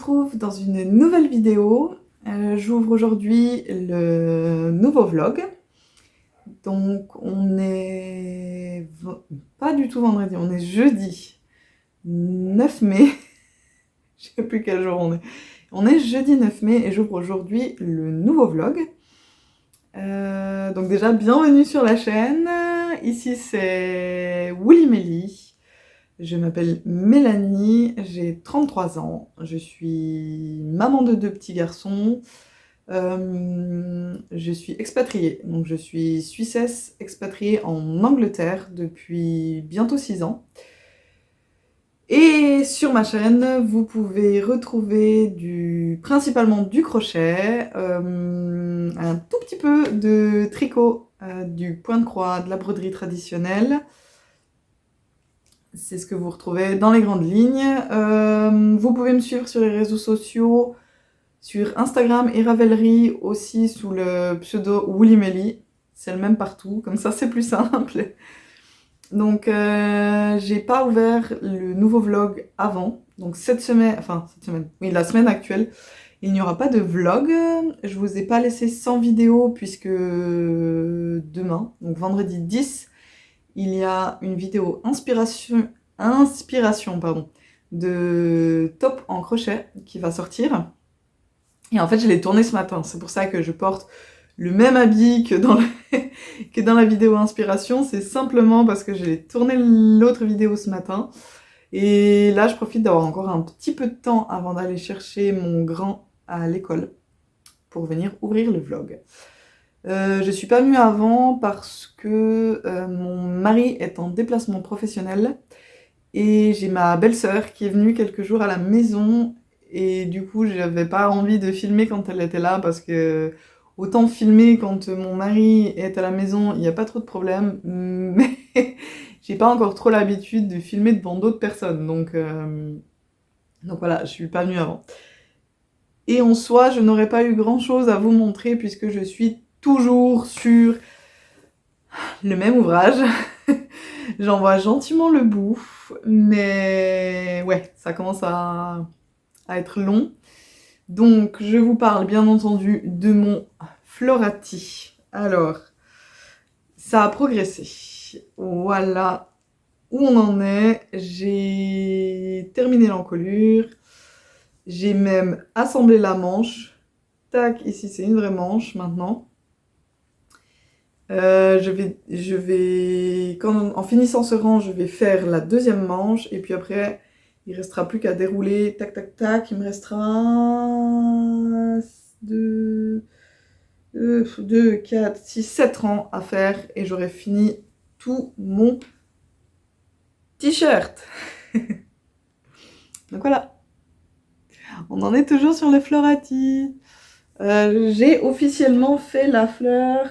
retrouve dans une nouvelle vidéo. J'ouvre aujourd'hui le nouveau vlog. Donc on est pas du tout vendredi, on est jeudi 9 mai. Je sais plus quel jour on est. On est jeudi 9 mai et j'ouvre aujourd'hui le nouveau vlog. Donc déjà, bienvenue sur la chaîne. Ici c'est Woolly Melly. Je m'appelle Mélanie, j'ai 33 ans, je suis maman de 2 petits garçons, je suis expatriée, donc je suis Suissesse expatriée en Angleterre depuis bientôt 6 ans. Et sur ma chaîne, vous pouvez retrouver principalement du crochet, un tout petit peu de tricot, du point de croix, de la broderie traditionnelle. C'est ce que vous retrouvez dans les grandes lignes. Vous pouvez me suivre sur les réseaux sociaux, sur Instagram et Ravelry, aussi sous le pseudo Woolly Melly. C'est le même partout, comme ça c'est plus simple. Donc j'ai pas ouvert le nouveau vlog avant. Donc la semaine actuelle, il n'y aura pas de vlog. Je vous ai pas laissé sans vidéo puisque demain, donc vendredi 10, il y a une vidéo inspiration de top en crochet qui va sortir. Et en fait, je l'ai tourné ce matin. C'est pour ça que je porte le même habit que dans la vidéo inspiration. C'est simplement parce que j'ai tourné l'autre vidéo ce matin. Et là, je profite d'avoir encore un petit peu de temps avant d'aller chercher mon grand à l'école pour venir ouvrir le vlog. Je suis pas venue avant parce que mon mari est en déplacement professionnel et j'ai ma belle-sœur qui est venue quelques jours à la maison et du coup j'avais pas envie de filmer quand elle était là parce que autant filmer quand mon mari est à la maison, il n'y a pas trop de problème, mais j'ai pas encore trop l'habitude de filmer devant d'autres personnes, donc voilà, je suis pas venue avant. Et en soi, je n'aurais pas eu grand chose à vous montrer puisque je suis toujours sur le même ouvrage. J'en vois gentiment le bout, mais ouais, ça commence à être long. Donc, je vous parle bien entendu de mon Florati. Alors, ça a progressé. Voilà où on en est. J'ai terminé l'encolure. J'ai même assemblé la manche. Tac, ici c'est une vraie manche maintenant. En finissant ce rang, je vais faire la deuxième manche et puis après, il restera plus qu'à dérouler, tac tac tac, il me restera 2, 4, 6, 7 rangs à faire et j'aurai fini tout mon t-shirt. Donc voilà, on en est toujours sur le Florati. J'ai officiellement fait la fleur.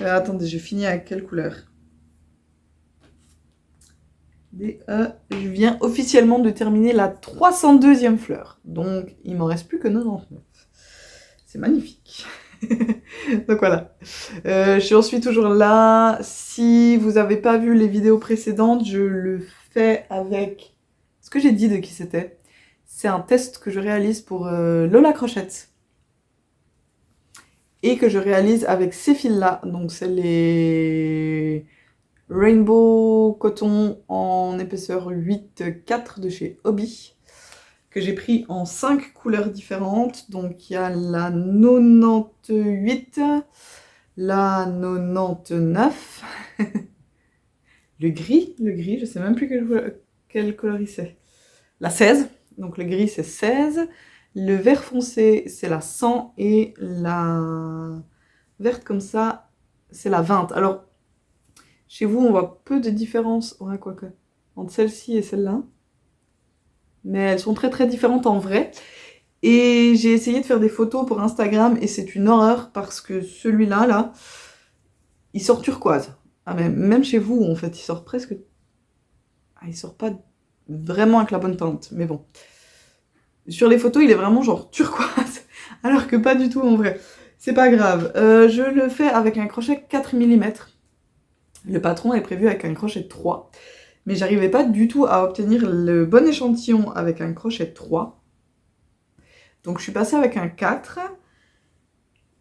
Attendez, je finis avec quelle couleur? Je viens officiellement de terminer la 302e fleur. Donc, il m'en reste plus que 99. C'est magnifique. Donc voilà. Je suis toujours là. Si vous n'avez pas vu les vidéos précédentes, je le fais avec... Ce que j'ai dit de qui c'était. C'est un test que je réalise pour Lola Crochette. Et que je réalise avec ces fils-là. Donc, c'est les Rainbow Coton en épaisseur 8,4 de chez Hobby. Que j'ai pris en 5 couleurs différentes. Donc, il y a la 98, la 99, le gris, je sais même plus quel coloris c'est. La 16, donc le gris c'est 16. Le vert foncé, c'est la 100 et la verte comme ça, c'est la 20. Alors, chez vous, on voit peu de différence, ouais, quoique, entre celle-ci et celle-là. Mais elles sont très très différentes en vrai. Et j'ai essayé de faire des photos pour Instagram et c'est une horreur parce que celui-là, là, il sort turquoise. Ah, mais même chez vous, en fait, il sort presque... Ah, il sort pas vraiment avec la bonne teinte, mais bon. Sur les photos, il est vraiment genre turquoise, alors que pas du tout en vrai. C'est pas grave. Je le fais avec un crochet 4 mm. Le patron est prévu avec un crochet 3. Mais j'arrivais pas du tout à obtenir le bon échantillon avec un crochet 3. Donc je suis passée avec un 4.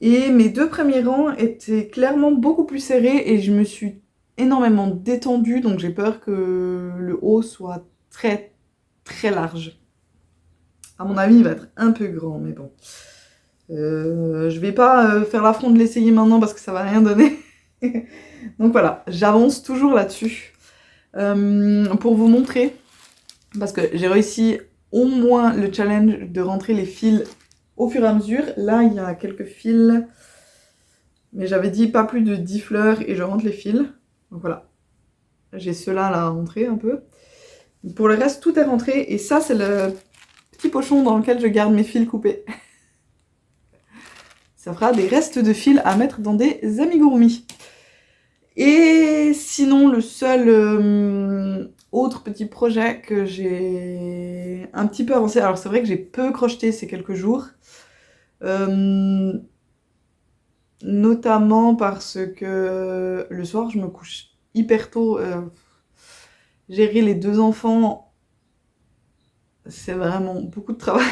Et mes 2 premiers rangs étaient clairement beaucoup plus serrés et je me suis énormément détendue. Donc j'ai peur que le haut soit très très large. À mon avis, il va être un peu grand, mais bon. Je vais pas faire l'affront de l'essayer maintenant parce que ça va rien donner. Donc voilà, j'avance toujours là-dessus. Pour vous montrer, parce que j'ai réussi au moins le challenge de rentrer les fils au fur et à mesure. Là, il y a quelques fils, mais j'avais dit pas plus de 10 fleurs et je rentre les fils. Donc voilà, j'ai ceux-là là à rentrer un peu. Pour le reste, tout est rentré et ça, c'est le petit pochon dans lequel je garde mes fils coupés. Ça fera des restes de fils à mettre dans des amigurumis. Et sinon, le seul autre petit projet que j'ai un petit peu avancé, alors c'est vrai que j'ai peu crocheté ces quelques jours, notamment parce que le soir je me couche hyper tôt. Gérer les 2 enfants, c'est vraiment beaucoup de travail.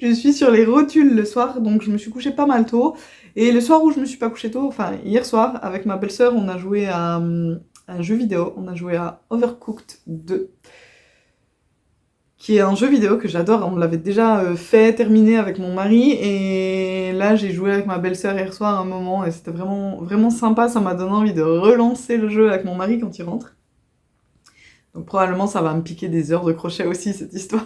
Je suis sur les rotules le soir, donc je me suis couchée pas mal tôt. Et le soir où je me suis pas couchée tôt, enfin hier soir, avec ma belle-sœur, on a joué à un jeu vidéo. On a joué à Overcooked 2, qui est un jeu vidéo que j'adore. On l'avait déjà fait, terminé avec mon mari. Et là, j'ai joué avec ma belle-sœur hier soir un moment, et c'était vraiment, vraiment sympa. Ça m'a donné envie de relancer le jeu avec mon mari quand il rentre. Donc probablement, ça va me piquer des heures de crochet aussi, cette histoire.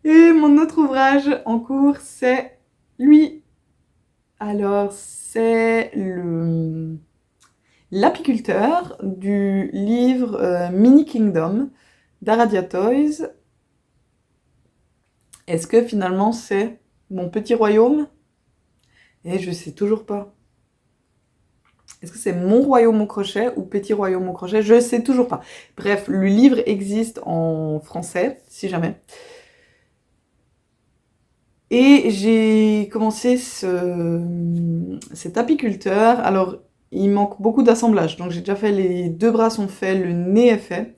Et mon autre ouvrage en cours, c'est lui. Alors, c'est l'apiculteur du livre Mini Kingdom d'Aradia Toys. Est-ce que finalement c'est mon petit royaume? Et je sais toujours pas. Est-ce que c'est mon royaume au crochet ou petit royaume au crochet? Je sais toujours pas. Bref, le livre existe en français, si jamais. Et j'ai commencé cet apiculteur. Alors, il manque beaucoup d'assemblage. Donc, j'ai déjà fait les 2 bras sont faits, le nez est fait.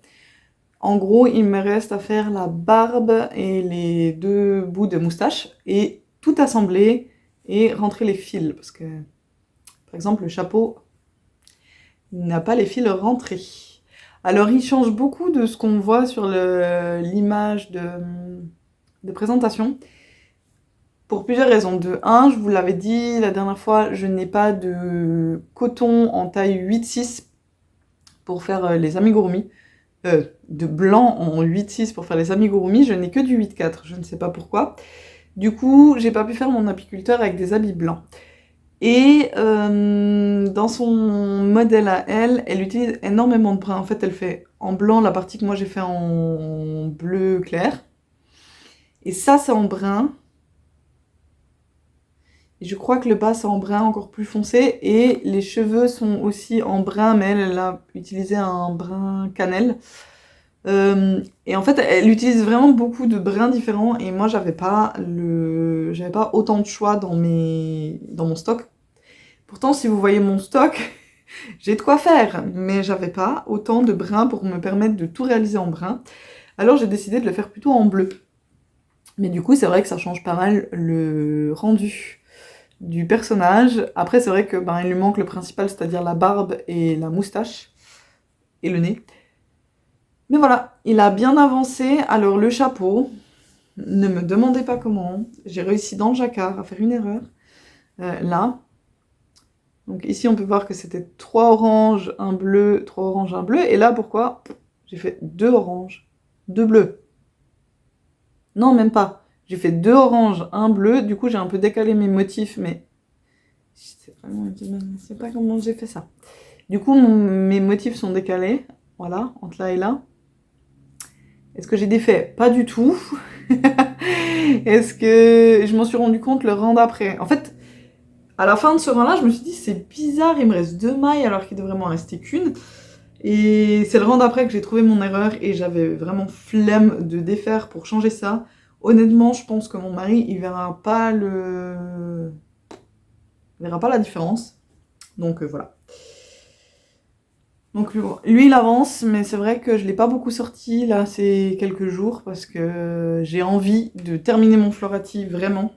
En gros, il me reste à faire la barbe et les 2 bouts de moustache et tout assembler et rentrer les fils. Parce que, par exemple, le chapeau n'a pas les fils rentrés. Alors, il change beaucoup de ce qu'on voit sur l'image de présentation. Pour plusieurs raisons. De 1, je vous l'avais dit la dernière fois, je n'ai pas de coton en taille 8-6 pour faire les amigurumis. De blanc en 8-6 pour faire les amigurumis, je n'ai que du 8-4, je ne sais pas pourquoi. Du coup, j'ai pas pu faire mon apiculteur avec des habits blancs. Et dans son modèle à elle, elle utilise énormément de brun. En fait, elle fait en blanc la partie que moi j'ai fait en bleu clair. Et ça, c'est en brun. Et je crois que le bas c'est en brun encore plus foncé et les cheveux sont aussi en brun, mais elle a utilisé un brun cannelle. Et en fait, elle utilise vraiment beaucoup de brins différents et moi j'avais pas autant de choix dans mon stock. Pourtant, si vous voyez mon stock, j'ai de quoi faire, mais j'avais pas autant de brins pour me permettre de tout réaliser en brun. Alors j'ai décidé de le faire plutôt en bleu. Mais du coup, c'est vrai que ça change pas mal le rendu du personnage. Après, c'est vrai que il lui manque le principal, c'est-à-dire la barbe et la moustache et le nez. Mais voilà, il a bien avancé. Alors le chapeau, ne me demandez pas comment. J'ai réussi dans le jacquard à faire une erreur. Là. Donc ici, on peut voir que c'était 3 oranges, un bleu, 3 oranges, un bleu. Et là, pourquoi? J'ai fait 2 oranges, 2 bleus. Non, même pas. J'ai fait 2 oranges, un bleu. Du coup, j'ai un peu décalé mes motifs, mais je sais pas comment j'ai fait ça. Du coup, mes motifs sont décalés. Voilà, entre là et là. Est-ce que j'ai défait? Pas du tout. Est-ce que je m'en suis rendu compte le rang d'après? En fait, à la fin de ce rang-là, je me suis dit, c'est bizarre, il me reste 2 mailles alors qu'il devrait m'en rester qu'une. Et c'est le rang d'après que j'ai trouvé mon erreur et j'avais vraiment flemme de défaire pour changer ça. Honnêtement, je pense que mon mari, il verra pas la différence. Donc voilà. Donc lui il avance, mais c'est vrai que je l'ai pas beaucoup sorti là ces quelques jours parce que j'ai envie de terminer mon Florati vraiment,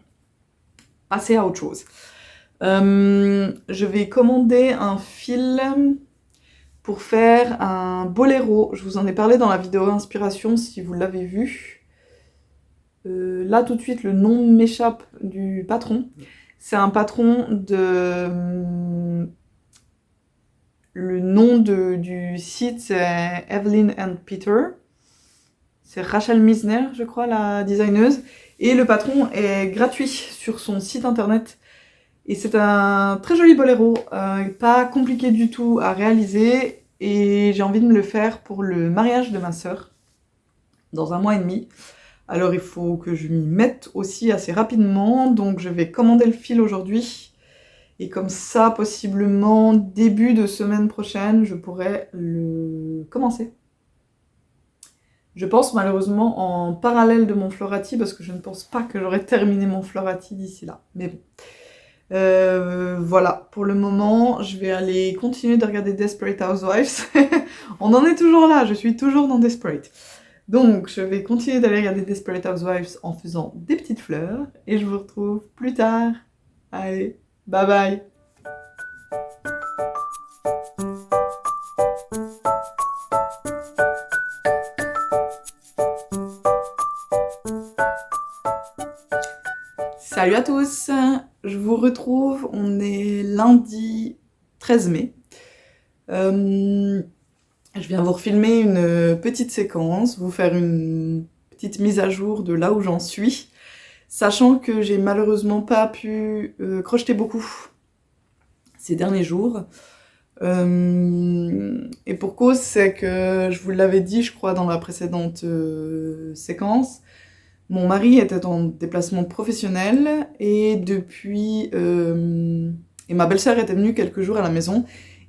passer à autre chose. Je vais commander un fil pour faire un boléro. Je vous en ai parlé dans la vidéo inspiration si vous l'avez vu. Là tout de suite le nom m'échappe du patron. C'est un patron de... Le nom du site c'est Evelyn and Peter. C'est Rachel Misner, je crois, la designeuse. Et le patron est gratuit sur son site internet. Et c'est un très joli boléro, pas compliqué du tout à réaliser. Et j'ai envie de me le faire pour le mariage de ma sœur, dans 1 mois et demi. Alors il faut que je m'y mette aussi assez rapidement. Donc je vais commander le fil aujourd'hui. Et comme ça, possiblement, début de semaine prochaine, je pourrais le commencer. Je pense malheureusement en parallèle de mon Florati, parce que je ne pense pas que j'aurai terminé mon Florati d'ici là. Mais bon. Voilà, pour le moment, je vais aller continuer de regarder Desperate Housewives. On en est toujours là, je suis toujours dans Desperate. Donc, je vais continuer d'aller regarder Desperate Housewives en faisant des petites fleurs. Et je vous retrouve plus tard. Allez, bye bye. Salut à tous, je vous retrouve, on est lundi 13 mai. Je viens vous refilmer une petite séquence, vous faire une petite mise à jour de là où j'en suis, sachant que j'ai malheureusement pas pu crocheter beaucoup ces derniers jours. Et pour cause, c'est que je vous l'avais dit, je crois, dans la précédente séquence, mon mari était en déplacement professionnel et depuis... et ma belle-sœur était venue quelques jours à la maison.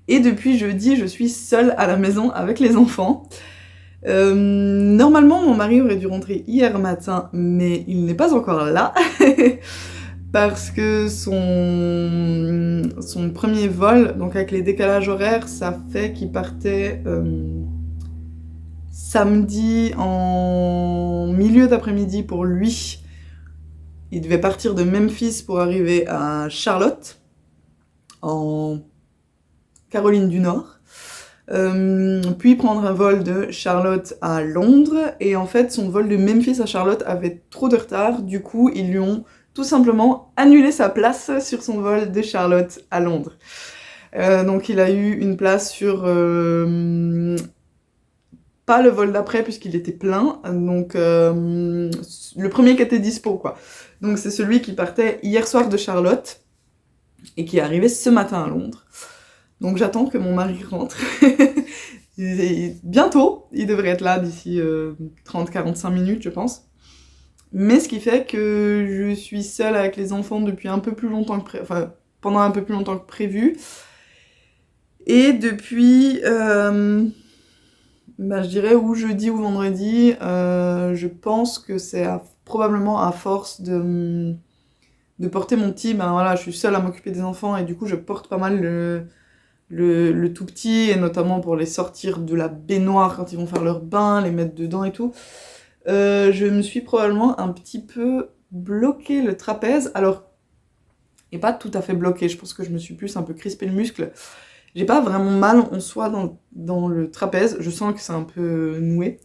Et depuis jeudi, je suis seule à la maison avec les enfants. Normalement, mon mari aurait dû rentrer hier matin, mais il n'est pas encore là. Parce que son premier vol, donc avec les décalages horaires, ça fait qu'il partait... samedi en milieu d'après-midi pour lui. Il devait partir de Memphis pour arriver à Charlotte, en Caroline du Nord. Puis prendre un vol de Charlotte à Londres. Et en fait, son vol de Memphis à Charlotte avait trop de retard. Du coup, ils lui ont tout simplement annulé sa place sur son vol de Charlotte à Londres. Donc il a eu une place sur... pas le vol d'après puisqu'il était plein, donc le premier qui était dispo quoi. Donc c'est celui qui partait hier soir de Charlotte et qui est arrivé ce matin à Londres. Donc j'attends que mon mari rentre. Bientôt, il devrait être là d'ici 30-45 minutes je pense. Mais ce qui fait que je suis seule avec les enfants depuis un peu plus longtemps que pendant un peu plus longtemps que prévu. Et depuis... je dirais ou jeudi ou vendredi, je pense que c'est probablement à force de porter mon petit, voilà, je suis seule à m'occuper des enfants et du coup je porte pas mal le tout petit, et notamment pour les sortir de la baignoire quand ils vont faire leur bain, les mettre dedans et tout. Je me suis probablement un petit peu bloqué le trapèze, alors, et pas tout à fait bloqué, je pense que je me suis plus un peu crispé le muscle. J'ai pas vraiment mal en soi dans le trapèze, je sens que c'est un peu noué.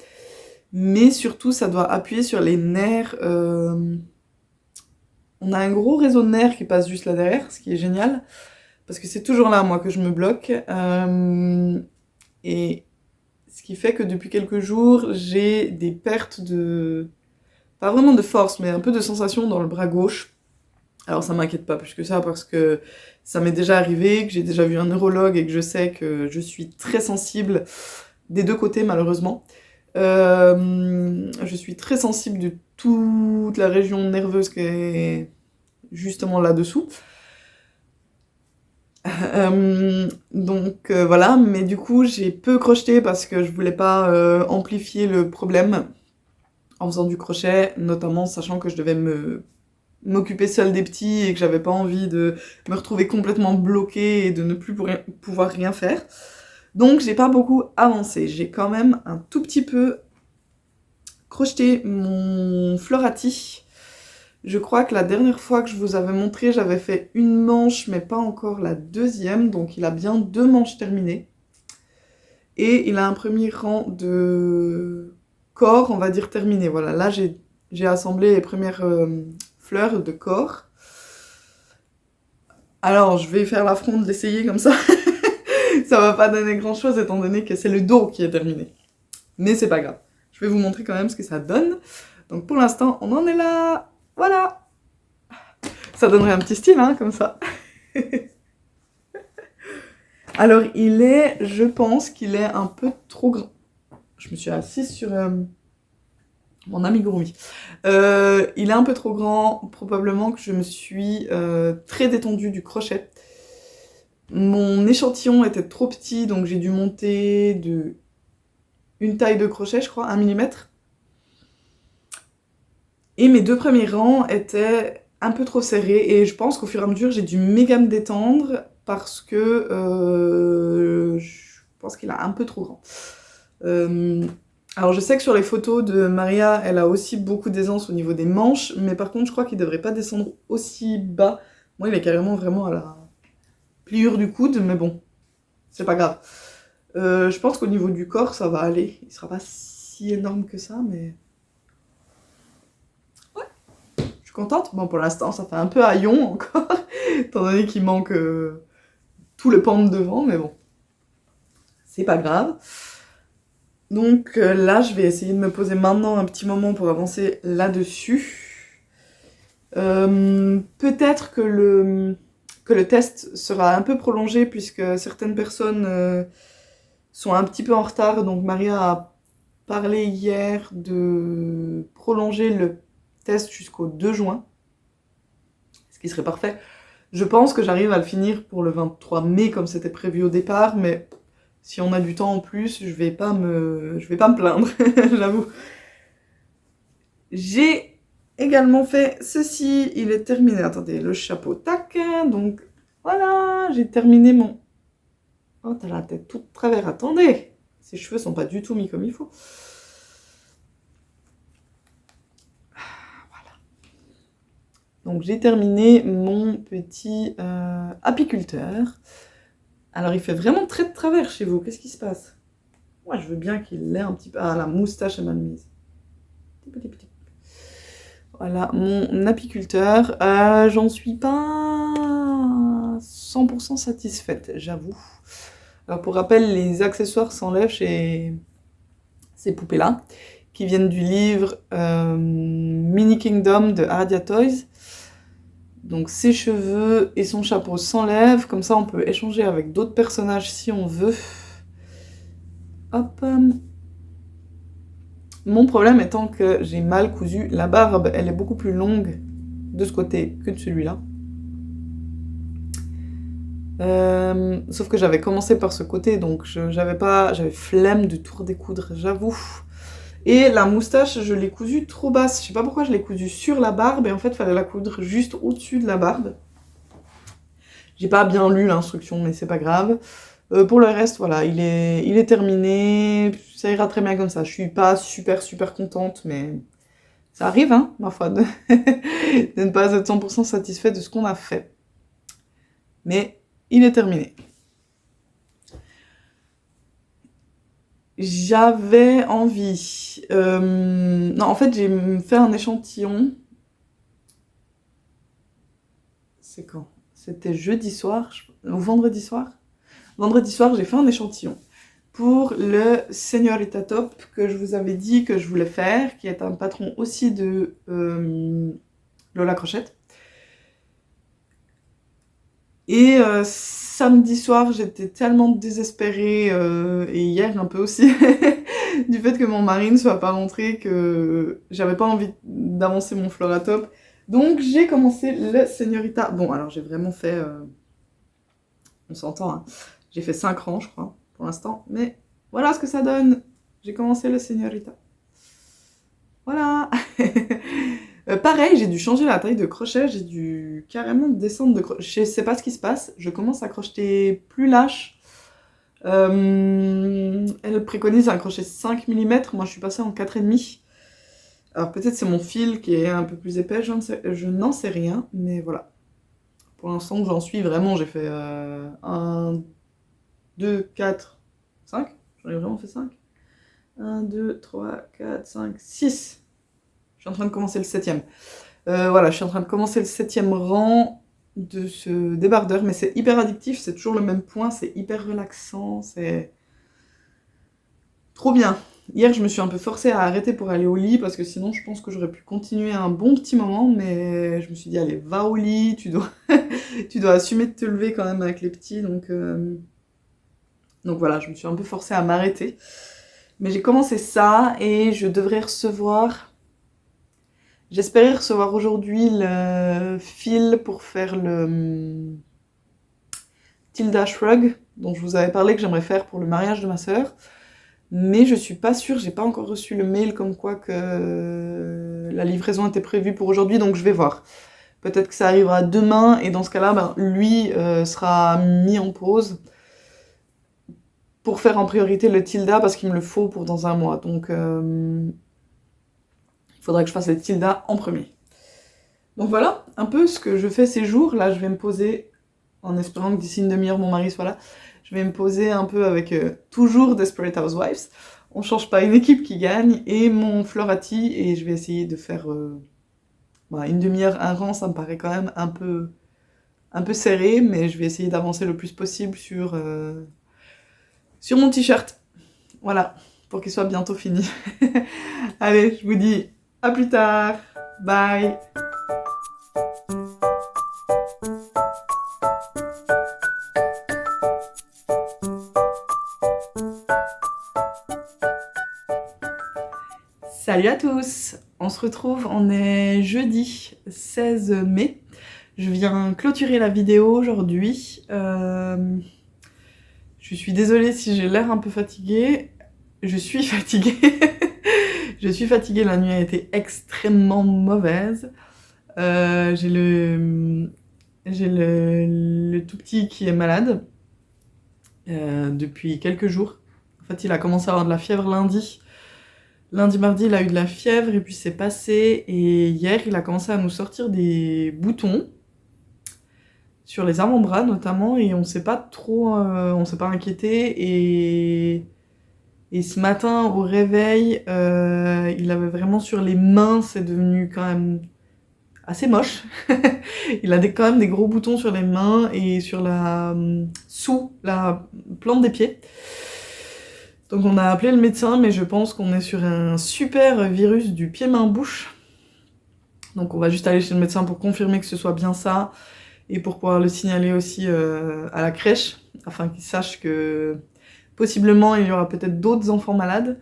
Mais surtout, ça doit appuyer sur les nerfs. On a un gros réseau de nerfs qui passe juste là derrière, ce qui est génial. Parce que c'est toujours là, moi, que je me bloque. Et ce qui fait que depuis quelques jours, j'ai des pertes de... Pas vraiment de force, mais un peu de sensation dans le bras gauche. Alors ça m'inquiète pas plus que ça parce que ça m'est déjà arrivé, que j'ai déjà vu un neurologue et que je sais que je suis très sensible des deux côtés malheureusement. Je suis très sensible de toute la région nerveuse qui est justement là-dessous. Donc voilà, mais du coup j'ai peu crocheté parce que je voulais pas amplifier le problème en faisant du crochet, notamment sachant que je devais m'occuper seule des petits et que j'avais pas envie de me retrouver complètement bloquée et de ne plus pouvoir rien faire. Donc j'ai pas beaucoup avancé, j'ai quand même un tout petit peu crocheté mon Fleurati. Je crois que la dernière fois que je vous avais montré, j'avais fait une manche, mais pas encore la deuxième, donc il a bien 2 manches terminées. Et il a un premier rang de corps, on va dire, terminé. Voilà, là j'ai assemblé les premières fleurs de corps. Alors, je vais faire l'affront de l'essayer comme ça. Ça va pas donner grand chose étant donné que c'est le dos qui est terminé. Mais c'est pas grave. Je vais vous montrer quand même ce que ça donne. Donc pour l'instant, on en est là. Voilà. Ça donnerait un petit style, hein, comme ça. Alors, je pense qu'il est un peu trop grand. Je me suis assise sur mon amigurumi. Il est un peu trop grand. Probablement que je me suis très détendue du crochet. Mon échantillon était trop petit, donc j'ai dû monter de une taille de crochet, je crois, 1 mm. Et mes 2 premiers rangs étaient un peu trop serrés, et je pense qu'au fur et à mesure, j'ai dû méga me détendre, parce que je pense qu'il a un peu trop grand. Alors je sais que sur les photos de Maria, elle a aussi beaucoup d'aisance au niveau des manches, mais par contre, je crois qu'il devrait pas descendre aussi bas. Moi, il est carrément vraiment à la pliure du coude, mais bon, c'est pas grave. Je pense qu'au niveau du corps, ça va aller. Il sera pas si énorme que ça, mais... Ouais, je suis contente. Bon, pour l'instant, ça fait un peu haillon encore, étant donné qu'il manque tout le pan de devant, mais bon. C'est pas grave. Donc là, je vais essayer de me poser maintenant un petit moment pour avancer là-dessus. Peut-être que le test sera un peu prolongé, puisque certaines personnes sont un petit peu en retard. Donc Maria a parlé hier de prolonger le test jusqu'au 2 juin, ce qui serait parfait. Je pense que j'arrive à le finir pour le 23 mai comme c'était prévu au départ, mais si on a du temps en plus, je vais pas me plaindre, j'avoue. J'ai également fait ceci, il est terminé. Attendez, le chapeau, tac. Donc voilà, j'ai terminé mon... Oh, t'as la tête toute travers, attendez. Ses cheveux sont pas du tout mis comme il faut. Voilà. Donc j'ai terminé mon petit apiculteur. Alors il fait vraiment très de travers chez vous, qu'est-ce qui se passe? Moi je veux bien qu'il l'ait un petit peu... Ah, la moustache est mal mise. Petit. Voilà, mon apiculteur. J'en suis pas 100% satisfaite, j'avoue. Alors pour rappel, les accessoires s'enlèvent chez ces poupées-là, qui viennent du livre Mini Kingdom de Aradia Toys. Donc ses cheveux et son chapeau s'enlèvent, comme ça on peut échanger avec d'autres personnages si on veut. Hop. Mon problème étant que j'ai mal cousu la barbe, elle est beaucoup plus longue de ce côté que de celui-là. Sauf que j'avais commencé par ce côté, donc j'avais flemme de tout redécoudre, j'avoue. Et la moustache, je l'ai cousue trop basse. Je sais pas pourquoi je l'ai cousue sur la barbe, et en fait, il fallait la coudre juste au-dessus de la barbe. J'ai pas bien lu l'instruction, mais c'est pas grave. Pour le reste, voilà, il est terminé. Ça ira très bien comme ça. Je suis pas super contente, mais ça arrive, hein, ma foi, de ne pas être 100% satisfait de ce qu'on a fait. Mais il est terminé. J'avais envie... Non, en fait, j'ai fait un échantillon. C'est quand? C'était jeudi soir, ou vendredi soir? Vendredi soir, j'ai fait un échantillon pour le Señorita Top que je vous avais dit que je voulais faire, qui est un patron aussi de Lola Crochette. Et samedi soir, j'étais tellement désespérée, et hier un peu aussi, du fait que mon mari ne soit pas rentré, que j'avais pas envie d'avancer mon Floratop. Donc j'ai commencé le Señorita. Bon, alors j'ai vraiment fait... on s'entend, hein. J'ai fait 5 rangs, je crois, pour l'instant. Mais voilà ce que ça donne. J'ai commencé le Señorita. Voilà. Pareil, j'ai dû changer la taille de crochet. J'ai dû carrément descendre de crochet. Je sais pas ce qui se passe. Je commence à crocheter plus lâche. Elle préconise un crochet 5 mm, moi je suis passée en 4,5. Alors peut-être c'est mon fil qui est un peu plus épais, je n'en sais rien, mais voilà. Pour l'instant j'en suis vraiment, j'ai fait 1, 2, 4, 5. J'en ai vraiment fait 5. 1, 2, 3, 4, 5, 6. Je suis en train de commencer le 7e. Voilà, je suis en train de commencer le 7e rang de ce débardeur, mais c'est hyper addictif, c'est toujours le même point, c'est hyper relaxant, c'est trop bien. Hier, je me suis un peu forcée à arrêter pour aller au lit, parce que sinon, je pense que j'aurais pu continuer un bon petit moment, mais je me suis dit, allez, va au lit, tu dois, tu dois assumer de te lever quand même avec les petits, donc voilà, je me suis un peu forcée à m'arrêter. Mais j'ai commencé ça, et je devrais recevoir... J'espérais recevoir aujourd'hui le fil pour faire le Tilda Shrug, dont je vous avais parlé que j'aimerais faire pour le mariage de ma sœur. Mais je suis pas sûre, j'ai pas encore reçu le mail comme quoi que la livraison était prévue pour aujourd'hui, donc je vais voir. Peut-être que ça arrivera demain, et dans ce cas-là, lui sera mis en pause pour faire en priorité le Tilda, parce qu'il me le faut pour dans un mois. Donc il faudrait que je fasse le Tilda en premier. Donc voilà, un peu ce que je fais ces jours. Là, je vais me poser, en espérant que d'ici une demi-heure, mon mari soit là. Je vais me poser un peu avec toujours Desperate Housewives. On change pas, une équipe qui gagne, et mon Florati, et je vais essayer de faire une demi-heure, un rang, ça me paraît quand même un peu serré, mais je vais essayer d'avancer le plus possible sur mon t-shirt. Voilà, pour qu'il soit bientôt fini. Allez, je vous dis à plus tard. Bye. Salut à tous! On se retrouve, on est jeudi 16 mai. Je viens clôturer la vidéo aujourd'hui. Je suis désolée si j'ai l'air un peu fatiguée. Je suis fatiguée. Je suis fatiguée, la nuit a été extrêmement mauvaise. J'ai le tout petit qui est malade depuis quelques jours. En fait, il a commencé à avoir de la fièvre lundi. Lundi, mardi, il a eu de la fièvre et puis c'est passé. Et hier, il a commencé à nous sortir des boutons sur les avant-bras notamment, et on s'est pas inquiété. Et ce matin, au réveil, il avait vraiment sur les mains, c'est devenu quand même assez moche. Il a quand même des gros boutons sur les mains et sous la plante des pieds. Donc on a appelé le médecin, mais je pense qu'on est sur un super virus du pied-main-bouche. Donc on va juste aller chez le médecin pour confirmer que ce soit bien ça, et pour pouvoir le signaler aussi à la crèche, afin qu'ils sachent que possiblement il y aura peut-être d'autres enfants malades.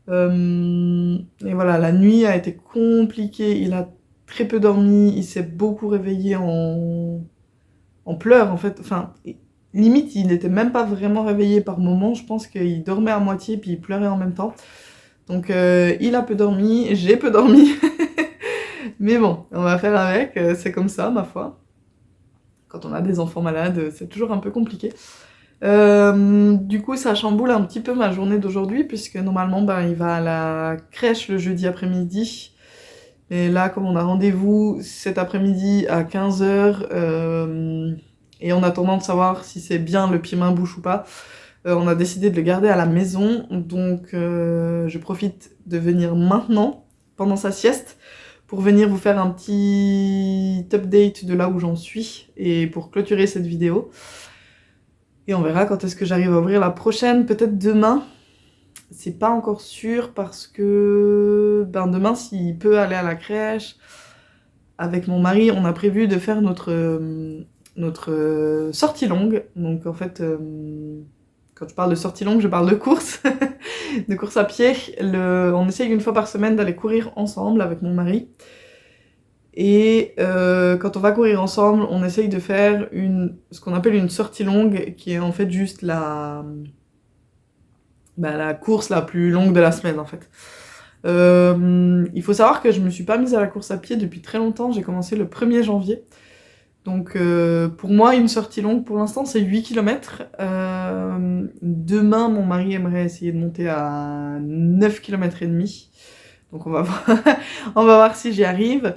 Et voilà, la nuit a été compliquée, il a très peu dormi, il s'est beaucoup réveillé en pleurs en fait, enfin... Limite, il n'était même pas vraiment réveillé par moments, je pense qu'il dormait à moitié puis il pleurait en même temps. Donc il a peu dormi, j'ai peu dormi. Mais bon, on va faire avec, c'est comme ça, ma foi. Quand on a des enfants malades, c'est toujours un peu compliqué. Du coup, ça chamboule un petit peu ma journée d'aujourd'hui, puisque normalement, il va à la crèche le jeudi après-midi. Et là, comme on a rendez-vous cet après-midi à 15h... et en attendant de savoir si c'est bien le pied-main-bouche ou pas, on a décidé de le garder à la maison. Donc je profite de venir maintenant, pendant sa sieste, pour venir vous faire un petit update de là où j'en suis, et pour clôturer cette vidéo. Et on verra quand est-ce que j'arrive à ouvrir la prochaine, peut-être demain. C'est pas encore sûr, parce que demain, s'il peut aller à la crèche, avec mon mari, on a prévu de faire notre sortie longue. Donc en fait, quand je parle de sortie longue, je parle de course, de course à pied. On essaye une fois par semaine d'aller courir ensemble avec mon mari. Et quand on va courir ensemble, on essaye de faire ce qu'on appelle une sortie longue, qui est en fait juste la course la plus longue de la semaine en fait. Il faut savoir que je me suis pas mise à la course à pied depuis très longtemps, j'ai commencé le 1er janvier. Donc pour moi, une sortie longue pour l'instant, c'est 8 km. Demain, mon mari aimerait essayer de monter à 9 km et demi. Donc on va voir, on va voir si j'y arrive.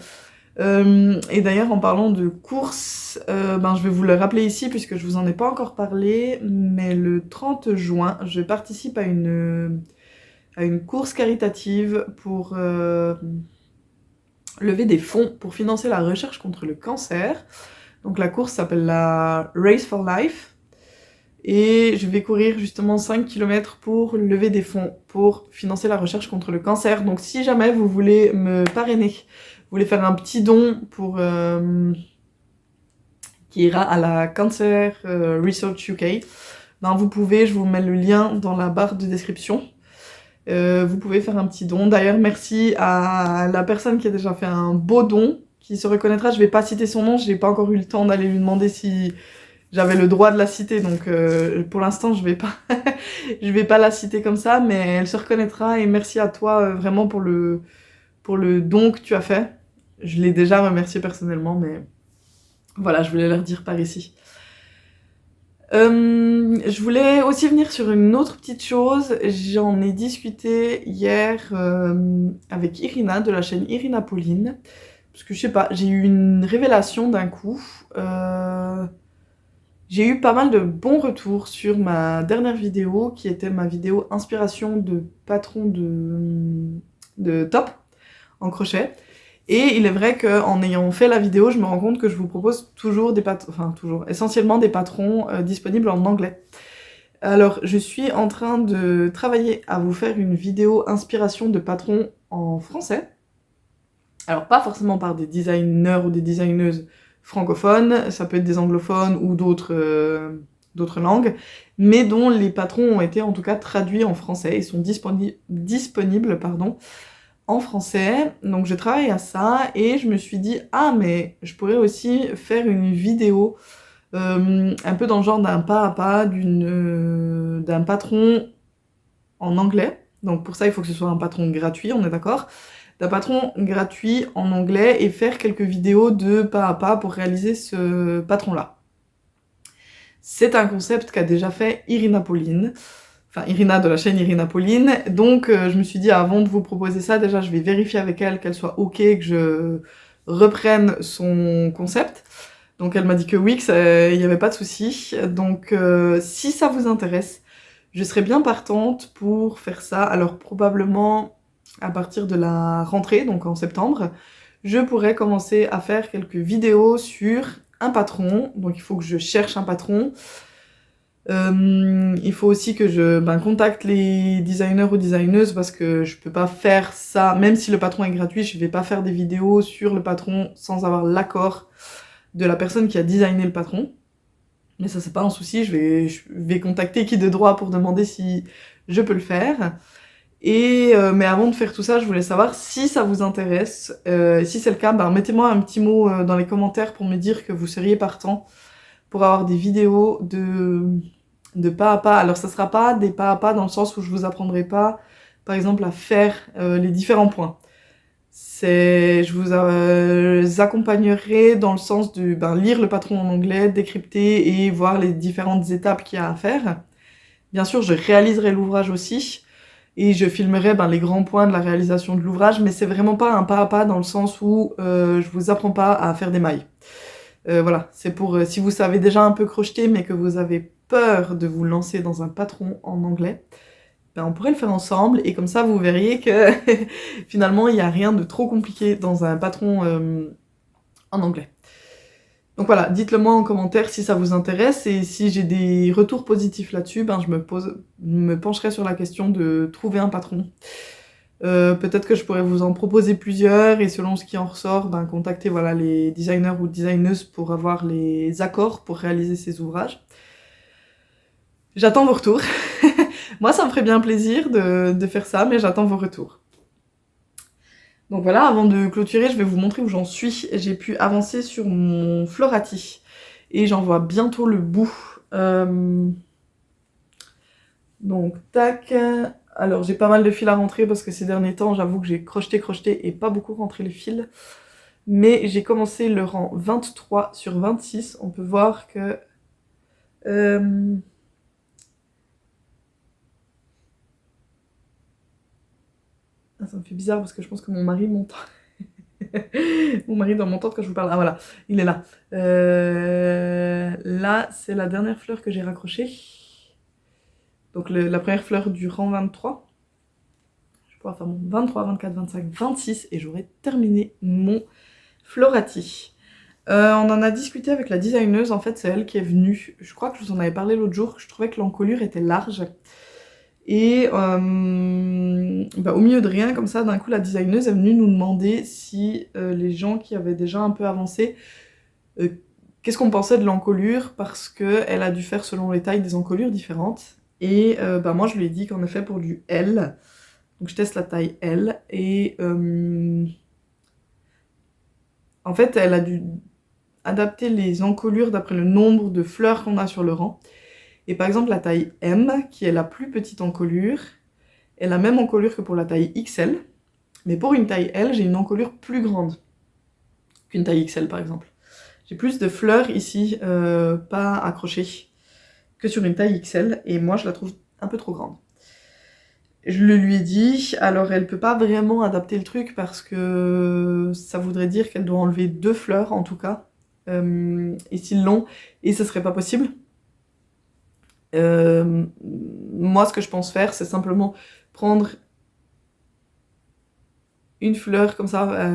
Et d'ailleurs, en parlant de course, je vais vous le rappeler ici puisque je vous en ai pas encore parlé, mais le 30 juin, je participe à une course caritative pour lever des fonds pour financer la recherche contre le cancer. Donc la course s'appelle la Race for Life. Et je vais courir justement 5 km pour lever des fonds pour financer la recherche contre le cancer. Donc si jamais vous voulez me parrainer, vous voulez faire un petit don pour qui ira à la Cancer Research UK, vous pouvez, je vous mets le lien dans la barre de description. Vous pouvez faire un petit don. D'ailleurs, merci à la personne qui a déjà fait un beau don, qui se reconnaîtra. Je vais pas citer son nom, je n'ai pas encore eu le temps d'aller lui demander si j'avais le droit de la citer, donc pour l'instant je vais pas je vais pas la citer comme ça, mais elle se reconnaîtra. Et merci à toi vraiment pour le don que tu as fait. Je l'ai déjà remercié personnellement, mais voilà, je voulais leur dire par ici. Je voulais aussi venir sur une autre petite chose. J'en ai discuté hier avec Irina de la chaîne Irina Pauline, parce que je sais pas, j'ai eu une révélation d'un coup. J'ai eu pas mal de bons retours sur ma dernière vidéo, qui était ma vidéo inspiration de patron de top en crochet. Et il est vrai qu'en ayant fait la vidéo, je me rends compte que je vous propose toujours des patrons, essentiellement des patrons disponibles en anglais. Alors, je suis en train de travailler à vous faire une vidéo inspiration de patrons en français. Alors, pas forcément par des designers ou des designeuses francophones, ça peut être des anglophones ou d'autres langues, mais dont les patrons ont été en tout cas traduits en français et sont disponibles en français. Donc je travaille à ça et je me suis dit mais je pourrais aussi faire une vidéo un peu dans le genre d'un pas à pas d'un patron en anglais. Donc pour ça il faut que ce soit un patron gratuit, on est d'accord, d'un patron gratuit en anglais, et faire quelques vidéos de pas à pas pour réaliser ce patron-là. C'est un concept qu'a déjà fait Irina Pauline, enfin Irina de la chaîne Irina Pauline, donc je me suis dit avant de vous proposer ça, déjà je vais vérifier avec elle qu'elle soit ok, que je reprenne son concept. Donc elle m'a dit que oui, qu'il n'y avait pas de souci. Donc si ça vous intéresse, je serais bien partante pour faire ça. Alors probablement à partir de la rentrée, donc en septembre, je pourrais commencer à faire quelques vidéos sur un patron. Donc il faut que je cherche un patron. Il faut aussi que je contacte les designers ou designeuses, parce que je peux pas faire ça, même si le patron est gratuit, je vais pas faire des vidéos sur le patron sans avoir l'accord de la personne qui a designé le patron. Mais ça c'est pas un souci, je vais contacter qui de droit pour demander si je peux le faire. Mais avant de faire tout ça, je voulais savoir si ça vous intéresse. Si c'est le cas, mettez-moi un petit mot dans les commentaires pour me dire que vous seriez partant pour avoir des vidéos de pas à pas. Alors ça sera pas des pas à pas dans le sens où je vous apprendrai pas, par exemple, à faire les différents points. Je vous accompagnerai dans le sens de lire le patron en anglais, décrypter et voir les différentes étapes qu'il y a à faire. Bien sûr, je réaliserai l'ouvrage aussi, et je filmerai les grands points de la réalisation de l'ouvrage, mais c'est vraiment pas un pas à pas dans le sens où je vous apprends pas à faire des mailles. Voilà, c'est pour si vous savez déjà un peu crocheter mais que vous avez peur de vous lancer dans un patron en anglais, on pourrait le faire ensemble, et comme ça vous verriez que finalement il n'y a rien de trop compliqué dans un patron en anglais. Donc voilà, dites-le moi en commentaire si ça vous intéresse, et si j'ai des retours positifs là-dessus, je me pencherai sur la question de trouver un patron. Peut-être que je pourrais vous en proposer plusieurs, et selon ce qui en ressort, contacter les designers ou designeuses pour avoir les accords pour réaliser ces ouvrages. J'attends vos retours. Moi ça me ferait bien plaisir de faire ça, mais j'attends vos retours. Donc voilà, avant de clôturer, je vais vous montrer où j'en suis. J'ai pu avancer sur mon Florati et j'en vois bientôt le bout. Donc tac. Alors j'ai pas mal de fils à rentrer parce que ces derniers temps, j'avoue que j'ai crocheté et pas beaucoup rentré les fils. Mais j'ai commencé le rang 23 sur 26. On peut voir que... Ah, ça me fait bizarre parce que je pense que mon mari m'entend. Mon mari doit m'entendre quand je vous parle. Ah voilà, il est là. Là, c'est la dernière fleur que j'ai raccrochée. Donc la première fleur du rang 23. Je vais pouvoir faire mon 23, 24, 25, 26 et j'aurai terminé mon Florati. On en a discuté avec la designeuse, en fait c'est elle qui est venue. Je crois que je vous en avais parlé l'autre jour, je trouvais que l'encolure était large. Et au milieu de rien, comme ça, d'un coup, la designeuse est venue nous demander si les gens qui avaient déjà un peu avancé, qu'est-ce qu'on pensait de l'encolure, parce qu'elle a dû faire selon les tailles des encolures différentes. Et moi, je lui ai dit qu'en effet, pour du L, donc je teste la taille L, et en fait, elle a dû adapter les encolures d'après le nombre de fleurs qu'on a sur le rang. Et par exemple, la taille M, qui est la plus petite encolure, est la même encolure que pour la taille XL. Mais pour une taille L, j'ai une encolure plus grande qu'une taille XL, par exemple. J'ai plus de fleurs ici, pas accrochées, que sur une taille XL. Et moi, je la trouve un peu trop grande. Je le lui ai dit, alors elle peut pas vraiment adapter le truc parce que ça voudrait dire qu'elle doit enlever 2 fleurs, en tout cas, ici le long, et ce serait pas possible. Moi, ce que je pense faire, c'est simplement prendre une fleur comme ça,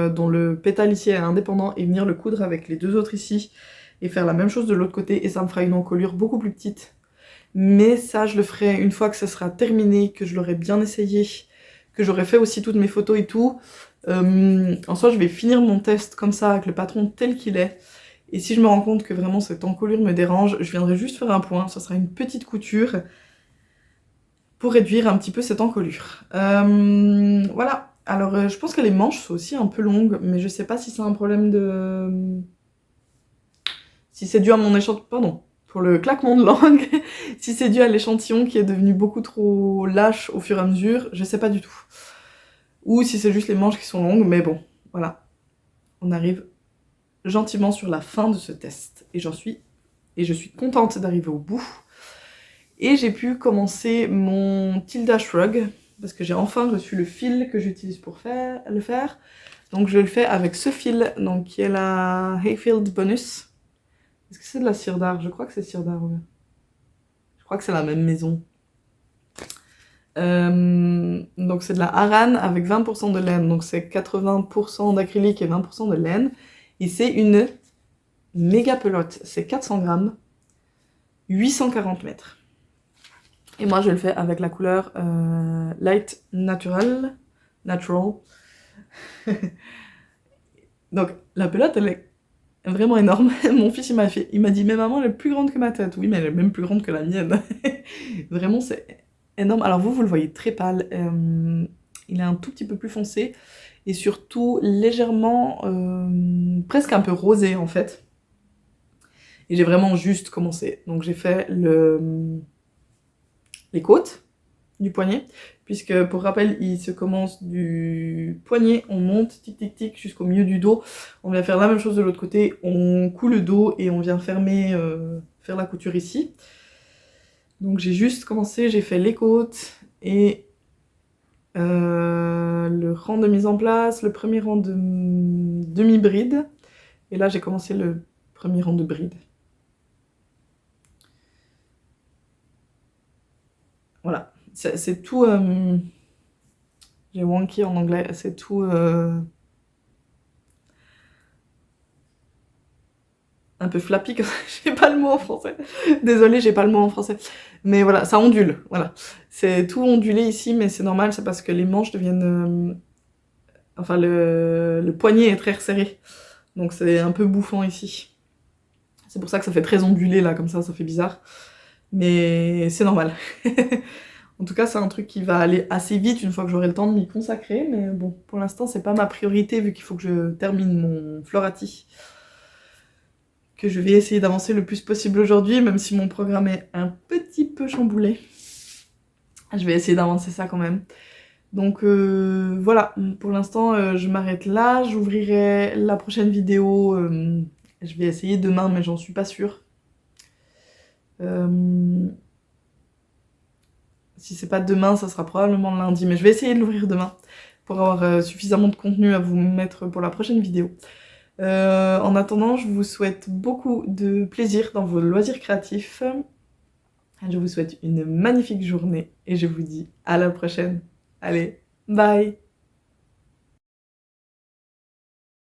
dont le pétale ici est indépendant, et venir le coudre avec les 2 autres ici, et faire la même chose de l'autre côté, et ça me fera une encolure beaucoup plus petite. Mais ça, je le ferai une fois que ça sera terminé, que je l'aurai bien essayé, que j'aurai fait aussi toutes mes photos et tout. En soi, je vais finir mon test comme ça, avec le patron tel qu'il est. Et si je me rends compte que vraiment cette encolure me dérange, je viendrai juste faire un point, ça sera une petite couture pour réduire un petit peu cette encolure. Voilà, alors je pense que les manches sont aussi un peu longues, mais je sais pas si c'est un problème de... Si c'est dû à mon échantillon... Pardon, pour le claquement de langue. Si c'est dû à l'échantillon qui est devenu beaucoup trop lâche au fur et à mesure, je sais pas du tout. Ou si c'est juste les manches qui sont longues, mais bon, voilà. On arrive gentiment sur la fin de ce test. Et je suis contente d'arriver au bout. Et j'ai pu commencer mon Tilda Shrug, parce que j'ai enfin reçu le fil que j'utilise pour le faire. Donc je le fais avec ce fil, donc, qui est la Hayfield Bonus. Est-ce que c'est de la cire d'art? Je crois que c'est cire d'art, ouais. Je crois que c'est la même maison. Donc c'est de la Aran avec 20% de laine, donc c'est 80% d'acrylique et 20% de laine. Et c'est une méga pelote, c'est 400 grammes, 840 mètres. Et moi je le fais avec la couleur Light Natural. Donc la pelote elle est vraiment énorme. Mon fils il m'a dit mais maman elle est plus grande que ma tête. Oui mais elle est même plus grande que la mienne. Vraiment c'est énorme. Alors vous le voyez très pâle. Il est un tout petit peu plus foncé et surtout légèrement presque un peu rosé en fait. Et j'ai vraiment juste commencé. Donc j'ai fait les côtes du poignet, puisque pour rappel il se commence du poignet, on monte tic tic tic jusqu'au milieu du dos, on vient faire la même chose de l'autre côté, on coud le dos et on vient fermer, faire la couture ici. Donc j'ai juste commencé, j'ai fait les côtes et le rang de mise en place, le premier rang de demi-bride, et là j'ai commencé le premier rang de bride. Voilà. C'est tout... j'ai wonky en anglais, c'est tout... un peu flappy, j'ai pas le mot en français. Désolée, j'ai pas le mot en français. Mais voilà, ça ondule, voilà. C'est tout ondulé ici, mais c'est normal, c'est parce que les manches deviennent... Enfin, le poignet est très resserré. Donc c'est un peu bouffant ici. C'est pour ça que ça fait très ondulé, là, comme ça fait bizarre. Mais c'est normal. En tout cas, c'est un truc qui va aller assez vite une fois que j'aurai le temps de m'y consacrer, mais bon, pour l'instant, c'est pas ma priorité vu qu'il faut que je termine mon Florati. Que je vais essayer d'avancer le plus possible aujourd'hui, même si mon programme est un petit peu chamboulé. Je vais essayer d'avancer ça quand même. Donc voilà, pour l'instant je m'arrête là, j'ouvrirai la prochaine vidéo, je vais essayer demain mais j'en suis pas sûre. Si c'est pas demain, ça sera probablement lundi, mais je vais essayer de l'ouvrir demain pour avoir suffisamment de contenu à vous mettre pour la prochaine vidéo. En attendant, je vous souhaite beaucoup de plaisir dans vos loisirs créatifs. Je vous souhaite une magnifique journée et je vous dis à la prochaine. Allez, bye!